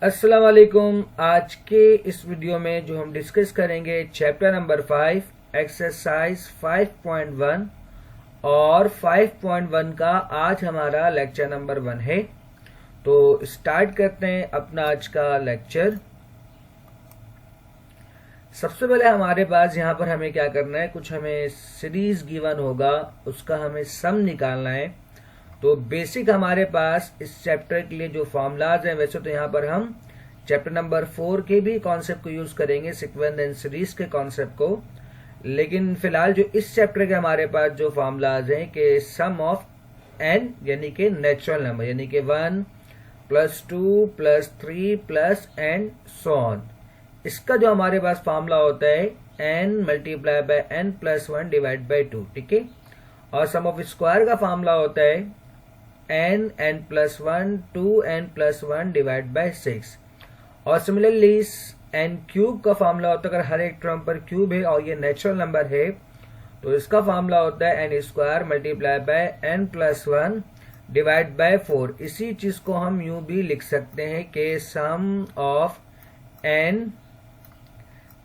अस्सलाम वालेकुम। आज के इस वीडियो में जो हम डिस्कस करेंगे चैप्टर नंबर 5 एक्सरसाइज 5.1 और 5.1 का आज हमारा लेक्चर नंबर 1 है। तो स्टार्ट करते हैं अपना आज का लेक्चर। सबसे पहले हमारे पास यहाँ पर हमें क्या करना है, कुछ हमें सीरीज गिवन होगा, उसका हमें सम निकालना है। तो बेसिक हमारे पास इस चैप्टर के लिए जो फॉर्मूलाज हैं, वैसे तो यहाँ पर हम चैप्टर नंबर 4 के भी कॉन्सेप्ट को यूज करेंगे, सीक्वेंस एंड सीरीज के कॉन्सेप्ट को, लेकिन फिलहाल जो इस चैप्टर के हमारे पास जो फॉर्मूलाज हैं कि सम ऑफ एन यानी कि नेचुरल नंबर यानी कि 1 + 2 + 3 + एंड सो ऑन, इसका जो हमारे पास फॉर्मूला होता है n × n + 1 / 2। ठीक है। और सम ऑफ स्क्वायर का फॉर्मूला होता है n + 1 2n + 1 / 6। और सिमिलरली n³ का फॉर्मूला होता है, अगर हर एक टर्म पर क्यूब है और ये नेचुरल नंबर है तो इसका फॉर्मूला होता है n² × n + 1 / 4। इसी चीज को हम यूं भी लिख सकते हैं कि सम ऑफ n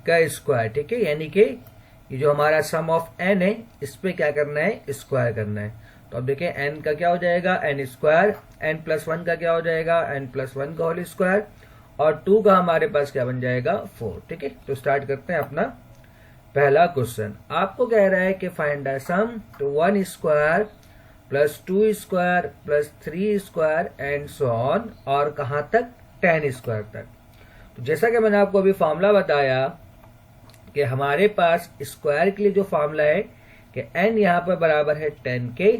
का स्क्वायर। ठीक है, यानी कि ये जो हमारा सम ऑफ n है इस पे क्या करना है, स्क्वायर करना है। तो अब देखिए n का क्या हो जाएगा n², n + 1 का क्या हो जाएगा n + 1 का होल स्क्वायर, और 2 का हमारे पास क्या बन जाएगा 4। ठीक है, तो स्टार्ट करते हैं अपना पहला क्वेश्चन। आपको कह रहा है कि फाइंड द सम, तो 1² + 2² + 3² एंड सो ऑन, और कहां तक 10² तक। तो जैसा कि मैंने आपको अभी फॉर्मूला बताया कि हमारे पास स्क्वायर के लिए जो फॉर्मूला है कि n यहाँ पर बराबर है 10 के,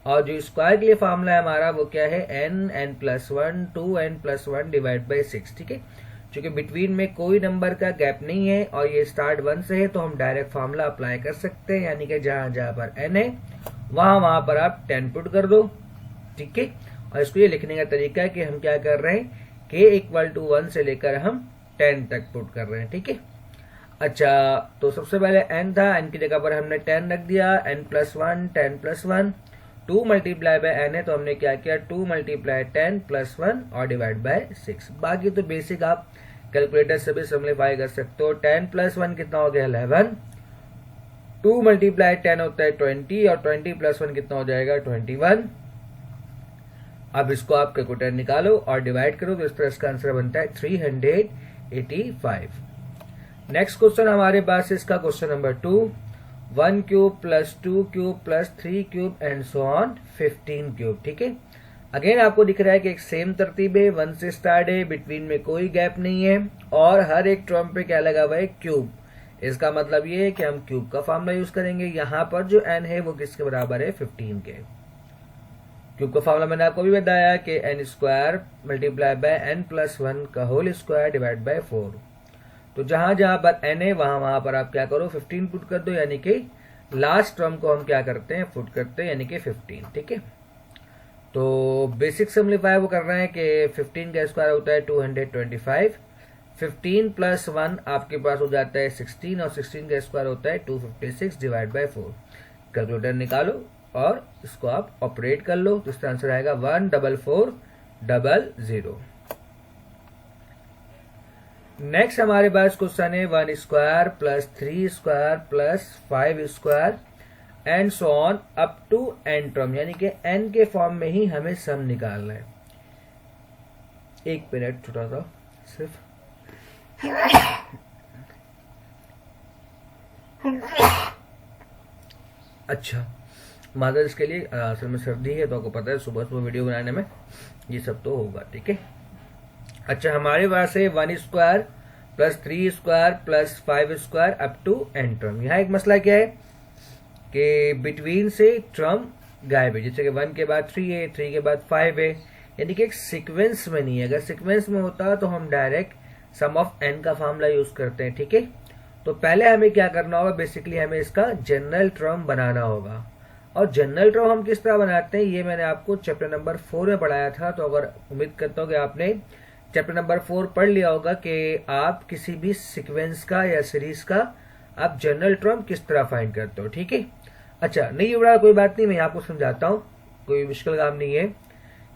और जो स्क्वायर के लिए फॉर्मूला है हमारा वो क्या है n + 1 2n + 1 / 6। ठीक है, क्योंकि बिटवीन में कोई नंबर का गैप नहीं है और ये स्टार्ट 1 से है तो हम डायरेक्ट फॉर्मूला अप्लाई कर सकते हैं, यानी कि जहां जहां पर n है वहां पर आप 10 पुट कर दो। ठीक है, और इसको ये लिखने का तरीका है कि हम क्या कर रहे हैं k = 1 से लेकर हम 10 तक पुट कर रहे हैं। ठीक है। अच्छा, तो सबसे पहले n था, n की जगह पर हमने 10 रख दिया, n + 1 10 + 1 2 × n है तो हमने क्या किया 2 × 10 + 1 और / 6। बाकी तो बेसिक आप कैलकुलेटर से भी सिंप्लीफाई कर सकते हो। 10 + 1 कितना हो गया 11, 2 × 10 होता है 20, और 20 + 1 कितना हो जाएगा 21। अब इसको आप कैलकुलेटर निकालो और डिवाइड करो तो इस तरह इसका आंसर बनता है 385। नेक्स्ट क्वेश्चन हमारे पास इसका question number 2, 1³ + 2³ + 3³ and so on 15³। ठीक है, अगेन आपको दिख रहा है कि एक सेम तरतीब है, 1 से स्टार्ट है, बिटवीन में कोई गैप नहीं है, और हर एक टर्म पे क्या लगा हुआ है क्यूब। इसका मतलब ये है कि हम क्यूब का फॉर्मूला यूज करेंगे। यहाँ पर जो n है वो किसके बराबर है 15 के। क्यूब का फॉर्मूला मैंने आपको भी बताया कि n² × n + 1 का होल स्क्वायर / 4। तो जहां जहां पर n है वहां पर आप क्या करो 15 पुट कर दो, यानी कि लास्ट टर्म को हम क्या करते हैं पुट करते हैं, यानी कि 15। ठीक है, तो बेसिक सिंप्लीफाई वो कर रहे हैं कि 15 का स्क्वायर होता है 225, 15 + 1 आपके पास हो जाता है 16, और 16 का स्क्वायर होता है 256 / 4। कैलकुलेटर निकालो और इसको आप ऑपरेट कर लो, तो इसका आंसर आएगा 14400। नेक्स्ट हमारे पास क्वेश्चन है 1² + 3² + 5² and so on up to n term, यानी कि n के फॉर्म में ही हमें सम निकालना है। एक मिनट छोटा सा सिर्फ अच्छा, मादर इसके लिए असल में सर्दी है तो आपको पता है सुबह सुबह वीडियो बनाने में ये सब तो होगा। ठीक है। अच्छा, हमारे पास है 1² + 3² + 5² अप टू n टर्म। यहाँ एक मसला क्या है कि बिटवीन से टर्म गायब है, जैसे कि 1 के बाद 3 है, 3 के बाद 5 है, यानी कि एक सीक्वेंस में नहीं है। अगर सीक्वेंस में होता तो हम डायरेक्ट सम ऑफ n का फॉर्मूला यूज करते हैं। ठीक है, तो पहले हमें क्या करना होगा, बेसिकली हमें इसका जनरल टर्म बनाना होगा। और जनरल टर्म हम किस तरह बनाते हैं ये मैंने आपको चैप्टर नंबर 4 में पढ़ाया था। तो अगर उम्मीद करता हूँ कि आपने चैप्टर नंबर 4 पढ़ लिया होगा कि आप किसी भी सीक्वेंस का या सीरीज का आप जनरल टर्म किस तरह फाइंड करते हो। ठीक है, अच्छा नहीं उड़ा कोई बात नहीं, मैं आपको समझाता हूँ, कोई मुश्किल काम नहीं है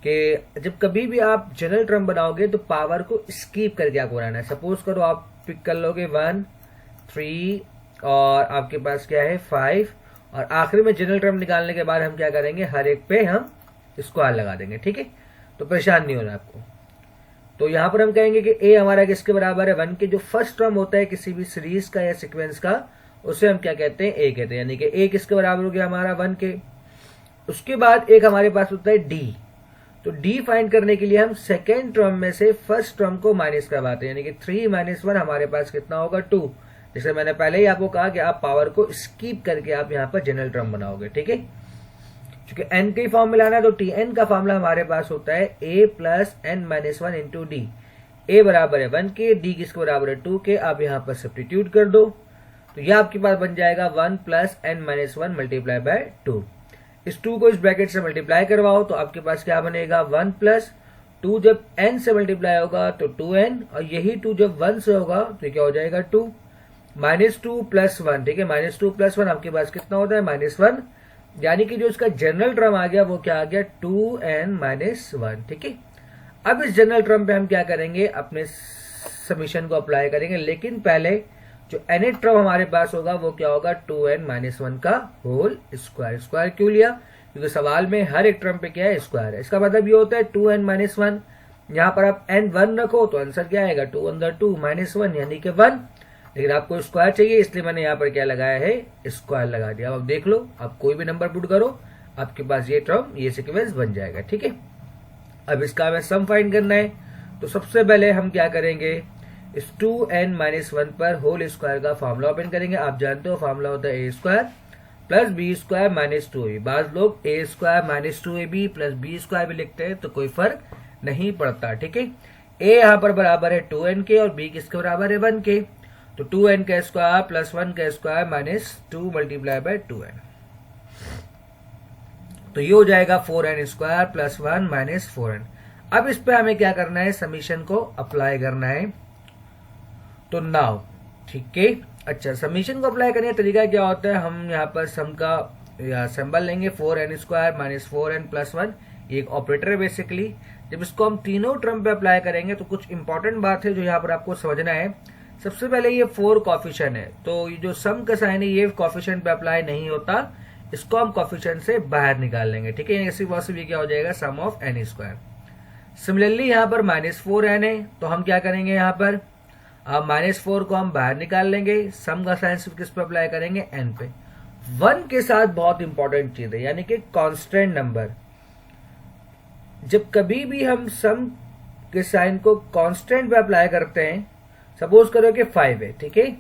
कि जब कभी भी आप जनरल टर्म बनाओगे तो पावर को स्कीप करके आपको बनाना है। सपोज करो आप पिक कर लोगे 1, 3 और आपके पास क्या है 5 और आखिरी में जनरल टर्म निकालने के बाद हम क्या करेंगे, हर एक पे हम स्क्वायर लगा देंगे, ठीक है। तो परेशान नहीं होना आपको। तो यहां पर हम कहेंगे कि ए हमारा किसके बराबर है, 1 के। जो फर्स्ट टर्म होता है किसी भी सीरीज का या सीक्वेंस का, उसे हम क्या कहते हैं, ए कहते हैं। यानी कि ए किसके बराबर हो गया हमारा 1 के। उसके बाद एक हमारे पास होता है डी। तो डी फाइंड करने के लिए हम सेकेंड टर्म में से फर्स्ट टर्म को माइनस करवाते हैं, यानी कि 3 - 1 हमारे पास कितना होगा 2। जैसे मैंने पहले ही आपको कहा कि आप पावर को स्कीप करके आप यहाँ पर जनरल टर्म बनाओगे, ठीक है। क्योंकि n के फॉर्म में लाना है तो tn का फॉर्मूला हमारे पास होता है a plus n - 1 into D. a बराबर है 1 के, d किसके बराबर है 2 के। आप यहाँ पर सब्स्टिट्यूट कर दो तो यह आपके पास बन जाएगा 1 प्लस n - 1 मल्टीप्लाई बाय 2। इस 2 को इस ब्रैकेट से मल्टीप्लाई करवाओ तो आपके पास क्या बनेगा, 1 प्लस 2 जब n से मल्टीप्लाई होगा तो 2n, और यही 2 जब 1 से होगा तो क्या हो जाएगा 2 -2 + 1, ठीक है। -2 + 1 आपके पास कितना होता है -1, यानी कि जो इसका जनरल टर्म आ गया वो क्या आ गया 2n - 1, ठीक है। अब इस जनरल टर्म पे हम क्या करेंगे, अपने समीशन को अप्लाई करेंगे, लेकिन पहले जो nth टर्म हमारे पास होगा वो क्या होगा 2n - 1 का होल स्क्वायर। स्क्वायर क्यों लिया, क्योंकि सवाल में हर एक टर्म पे क्या है, स्क्वायर है। इसका मतलब ये होता है 2n - 1, यहाँ पर आप n 1 रखो तो आंसर क्या आएगा 2 अंदर 2 -1 यानी कि 1, लेकिन आपको स्क्वायर चाहिए इसलिए मैंने यहाँ पर क्या लगाया है, स्क्वायर लगा दिया। अब देख लो, आप कोई भी नंबर पुट करो आपके पास ये टर्म, ये सीक्वेंस बन जाएगा, ठीक है। अब इसका हमें सम फाइंड करना है तो सबसे पहले हम क्या करेंगे, इस 2n - 1 पर होल स्क्वायर का फॉर्मूला ओपन करेंगे। आप जानते हो फॉर्मूला होता है a² + b² - 2ab। बाद लोग a² - 2ab + b² भी लिखते हैं तो कोई फर्क नहीं पड़ता, ठीक है। a यहाँ पर बराबर है 2n के और b किसके बराबर है 1 के। तो 2n का स्क्वायर + 1 का स्क्वायर - 2 मल्टीप्लाई बाय 2n, तो ये हो जाएगा 4n² + 1 - 4n। अब इस पे हमें क्या करना है, समीशन को अप्लाई करना है। तो नाउ ठीक है, अच्छा समीशन को अप्लाई करने का तरीका क्या होता है, हम यहाँ पर सम का सिंबल लेंगे 4n² - 4n + 1, ये एक ऑपरेटर है बेसिकली। जब इसको हम तीनों टर्म पे अप्लाई करेंगे तो कुछ इंपॉर्टेंट बात है जो यहाँ पर आपको समझना है। सबसे पहले ये 4 कॉफिशिएंट है, तो ये जो सम का साइन है ये कॉफिशिएंट पे अप्लाई नहीं होता, इसको हम कॉफिशिएंट से बाहर निकाल लेंगे, ठीक है। इसी वजह से ये क्या हो जाएगा सम ऑफ n²। सिमिलरली यहाँ पर -4n है तो हम क्या करेंगे, यहाँ पर -4 को हम बाहर निकाल लेंगे, सम का साइन सिर्फ किस पे अप्लाई करेंगे, n पे। 1 के साथ बहुत इंपॉर्टेंट चीज है, यानी कि कांस्टेंट नंबर। जब कभी भी हम सम के साइन को कांस्टेंट पे अप्लाई करते हैं, सपोज करो कि 5 है, ठीक है,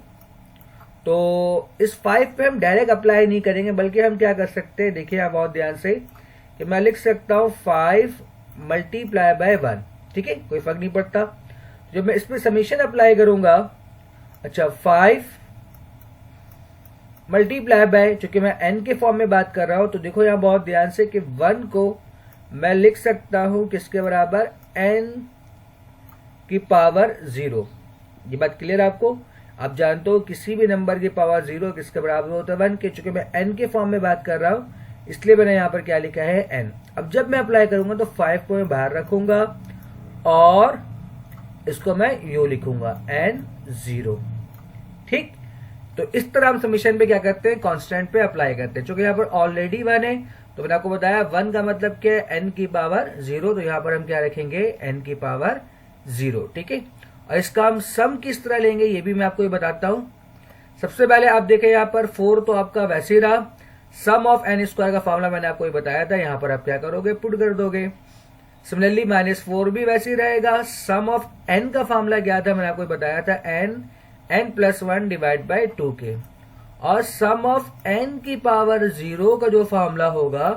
तो इस 5 पे हम डायरेक्ट अप्लाई नहीं करेंगे, बल्कि हम क्या कर सकते हैं, देखिए आप बहुत ध्यान से, कि मैं लिख सकता हूं 5 मल्टीप्लाई बाय 1, ठीक है, कोई फर्क नहीं पड़ता। जब मैं इस पे समीशन अप्लाई करूंगा, अच्छा 5 मल्टीप्लाई बाय, चूंकि मैं n के फॉर्म में बात कर रहा हूं तो देखो यहां बहुत ध्यान से कि 1 को मैं लिख सकता हूं किसके बराबर, n की पावर 0। ये बात क्लियर आपको, आप जानते हो किसी भी नंबर की पावर 0 किसके बराबर होता है 1 के। चूंकि मैं n के फॉर्म में बात कर रहा हूं इसलिए मैंने यहां पर क्या लिखा है n। अब जब मैं अप्लाई करूंगा तो 5 को मैं बाहर रखूंगा और इसको मैं यू लिखूंगा n0, ठीक। तो इस तरह हम समीशन पे क्या करते हैं, कांस्टेंट पे अप्लाई करते हैं। चूंकि यहाँ पर ऑलरेडी 1 है तो मैंने आपको बताया 1 का मतलब क्या है, n की पावर 0, तो यहाँ पर हम क्या रखेंगे n की पावर 0, ठीक है। और इसका हम सम किस तरह लेंगे ये भी मैं आपको ये बताता हूं। सबसे पहले आप देखें यहाँ पर 4 तो आपका वैसे ही रहा, सम ऑफ n² का फॉर्मूला मैंने आपको ये बताया था, यहाँ पर आप क्या करोगे, पुट कर दोगे। सिमिलरली -4 भी वैसे ही रहेगा, सम ऑफ n का फॉर्मूला क्या था, मैंने आपको बताया था n + 1 डिवाइड बाय 2 के, और सम ऑफ n की पावर 0 का जो फॉर्मूला होगा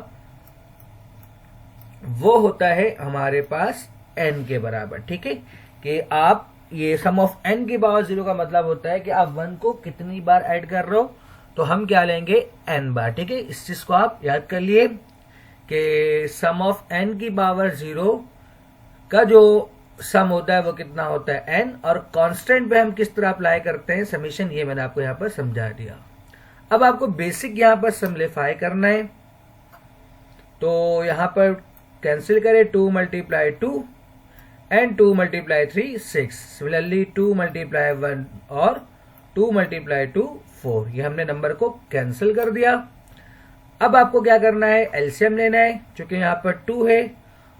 वो होता है हमारे पास n के बराबर, ठीक है। कि आप ये सम ऑफ n की पावर 0 का मतलब होता है कि आप 1 को कितनी बार ऐड कर रहे हो, तो हम क्या लेंगे n बार, ठीक है। इस चीज को आप याद कर लिए कि सम ऑफ n की पावर 0 का जो सम होता है वो कितना होता है n, और कांस्टेंट पे हम किस तरह अप्लाई करते हैं समीशन, ये मैंने आपको यहाँ पर समझा दिया। अब आपको बेसिक यहाँ पर सिंप्लीफाई करना है, तो यहाँ पर कैंसिल करें 2 multiply 2 and 2 multiply 3 6, similarly 2 multiply 1 और 2 मल्टीप्लाई 2 4। ये हमने नंबर को कैंसिल कर दिया। अब आपको क्या करना है, एलसीएम लेना है। चूंकि यहाँ पर 2 है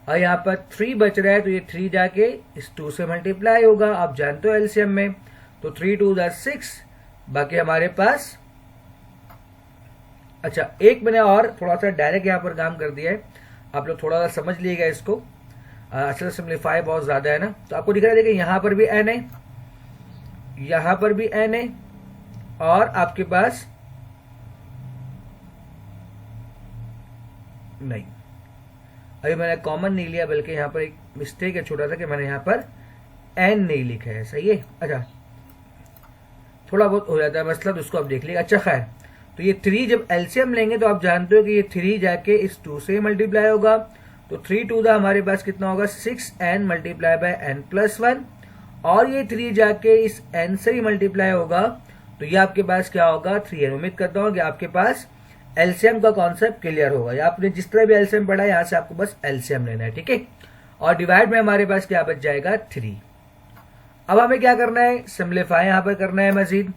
और यहाँ पर 3 बच रहा है, तो ये 3 जाके इस 2 से मल्टीप्लाई होगा। आप जानते हो एलसीएम में, तो 3 2 6, बाकी हमारे पास, अच्छा एक मैंने और थोड़ा सा डायरेक्ट यहाँ पर काम कर दिया है, आप लोग थोड़ा सा समझ लीजिएगा इसको। असल सिंप्लीफाई बहुत ज्यादा है ना, तो आपको दिख रहा है, देखिए यहाँ पर भी एन है, यहाँ पर भी एन है, और आपके पास नहीं, अभी मैंने कॉमन नहीं लिया, बल्कि यहाँ पर एक मिस्टेक है छोटा सा कि मैंने यहाँ पर एन नहीं लिखा है, सही है। अच्छा थोड़ा बहुत हो जाता है मसला, तो उसको आप देख लीजिए। अच्छा खैर, तो ये 3 जब एलसीएम लेंगे तो आप जानते हो कि ये 3 जाके इस 2 से मल्टीप्लाई होगा, तो 3 2 हमारे पास कितना होगा 6n multiply by n plus 1, और ये 3 जाके इस n से ही मल्टीप्लाई होगा, तो ये आपके पास क्या होगा 3n। उम्मीद करता हूँ कि आपके पास एलसीएम का कॉन्सेप्ट क्लियर होगा, या आपने जिस तरह भी एलसीएम पढ़ा है यहाँ से आपको बस एलसीएम लेना है, ठीक है। और डिवाइड में हमारे पास क्या बच जाएगा 3। अब हमें क्या करना है, सिंप्लीफाई यहाँ पर करना है मजीद।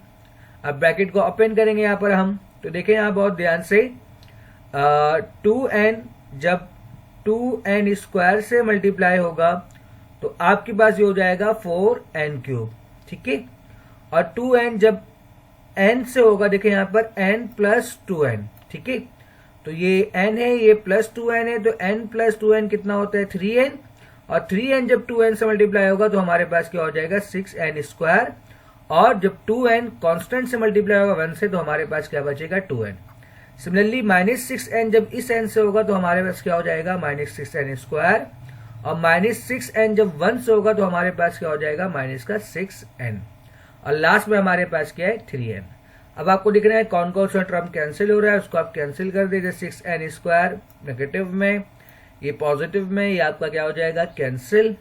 अब ब्रैकेट को ओपन करेंगे यहाँ पर हम, तो देखें यहाँ बहुत ध्यान से 2n जब 2n स्क्वायर से मल्टीप्लाई होगा तो आपके पास ये हो जाएगा 4n क्यूब, ठीक है। और 2n जब n से होगा, देखें यहाँ पर n प्लस 2n, ठीक है। तो ये n है, ये प्लस 2n है, तो n प्लस 2n कितना होता है 3n, और 3n जब 2n से मल्टीप्लाई होगा तो हमारे पास क्या हो जाएगा 6n स्क्वायर, और जब 2n कांस्टेंट से मल्टीप्लाई होगा 1 से, तो हमारे पास क्या बचेगा 2n। सिमिलरली -6n जब इस n से होगा तो हमारे पास क्या हो जाएगा -6n स्क्वायर, और -6n जब 1 से होगा तो हमारे पास क्या हो जाएगा -6n, और लास्ट में हमारे पास क्या है 3n। अब आपको दिख रहा है कौन कौन सा टर्म कैंसिल हो रहा है, उसको आप कैंसिल कर दीजिए। 6n स्क्वायर नेगेटिव में, ये पॉजिटिव में, ये आपका क्या हो जाएगा कैंसिल।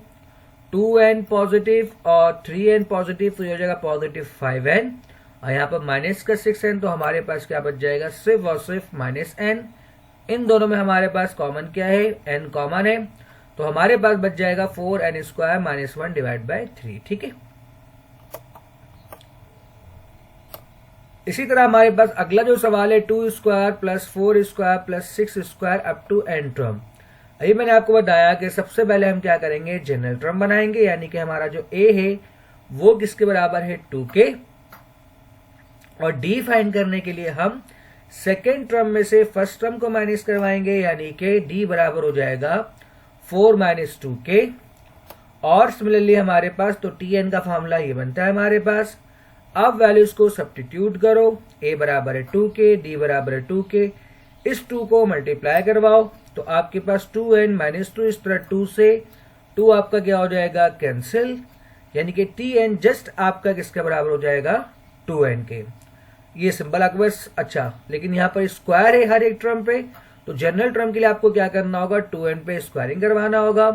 2n पॉजिटिव और 3n पॉजिटिव, तो ये हो जाएगा पॉजिटिव 5n, और यहाँ पर माइनस का 6n, तो हमारे पास क्या बच जाएगा सिर्फ और सिर्फ -n। इन दोनों में हमारे पास कॉमन क्या है, n कॉमन है, तो हमारे पास बच जाएगा 4n स्क्वायर -1 डिवाइड बाय 3, ठीक है। इसी तरह हमारे पास अगला जो सवाल है 2 square plus 4 square plus 6 square up to n term. अभी मैंने आपको बताया कि सबसे पहले हम क्या करेंगे, जनरल टर्म बनाएंगे, यानी कि हमारा जो a है वो किसके बराबर है 2 के, और d फाइंड करने के लिए हम सेकेंड टर्म में से फर्स्ट टर्म को माइनस करवाएंगे, यानी कि d बराबर हो जाएगा 4 माइनस 2 के। और सिमिलरली हमारे पास तो tn का फॉर्मूला ये बनता है हमारे पास। अब वैल्यूज को सब्स्टिट्यूट करो, a बराबर है 2 के, d बराबर है 2 के, इस 2 को मल्टीप्लाई करवाओ, तो आपके पास 2n माइनस 2, इस तरह 2 से 2 आपका क्या हो जाएगा कैंसिल, यानी कि tn जस्ट आपका किसके बराबर हो जाएगा 2n के। ये सिंबल आपके पास, अच्छा लेकिन यहाँ पर स्क्वायर है हर एक टर्म पे, तो जनरल टर्म के लिए आपको क्या करना होगा 2n पे स्क्वायरिंग करवाना होगा,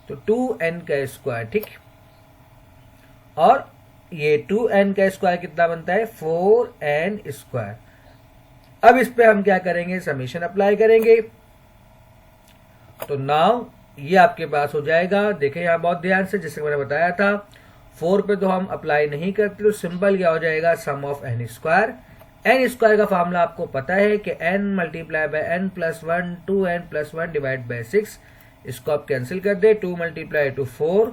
तो 2n का स्क्वायर, ठीक। और ये 2n का स्क्वायर कितना बनता है 4n स्क्वायर। अब इस पे हम क्या करेंगे, समीशन अप्लाई करेंगे, तो नाउ ये आपके पास हो जाएगा। देखें यहाँ बहुत ध्यान से, जैसे मैंने बताया था 4 पे तो हम अप्लाई नहीं करते, तो सिंपल क्या हो जाएगा sum of n square. n square का फॉर्मूला आपको पता है कि n multiply by n plus 1, 2n plus 1 divide by 6, इसको आप कैंसिल कर दे, 2 मल्टीप्लाई 2 4,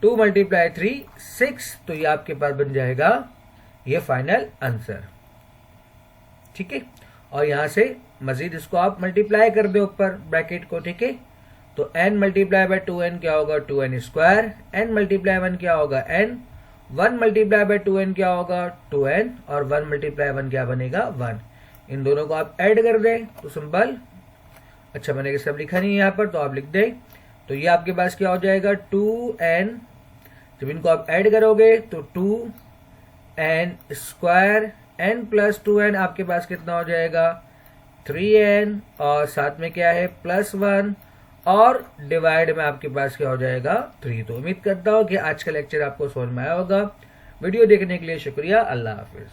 2 मल्टीप्लाई 3 6, तो ये आपके पास बन जाएगा ये फाइनल आंसर, ठीक है। और यहां से मजीद इसको आप मल्टीप्लाई कर दे ऊपर ब्रैकेट को, ठीक है। तो n मल्टीप्लाई बाय 2n क्या होगा 2n स्क्वायर, n मल्टीप्लाई 1 क्या होगा n, 1 मल्टीप्लाई बाय 2n क्या होगा 2n, और 1 मल्टीप्लाई 1 क्या बनेगा 1। इन दोनों को आप ऐड कर दें तो सिंपल, अच्छा मैंने सब लिखा नहीं है यहाँ पर, तो आप लिख दें, तो ये आपके पास क्या हो जाएगा 2n, जब इनको आप ऐड करोगे तो 2n square, n plus 2n आपके पास कितना हो जाएगा 3n, और साथ में क्या है प्लस 1, और डिवाइड में आपके पास क्या हो जाएगा 3। तो उम्मीद करता हूँ कि आज का लेक्चर आपको समझ में आया होगा। वीडियो देखने के लिए शुक्रिया, अल्लाह हाफिज।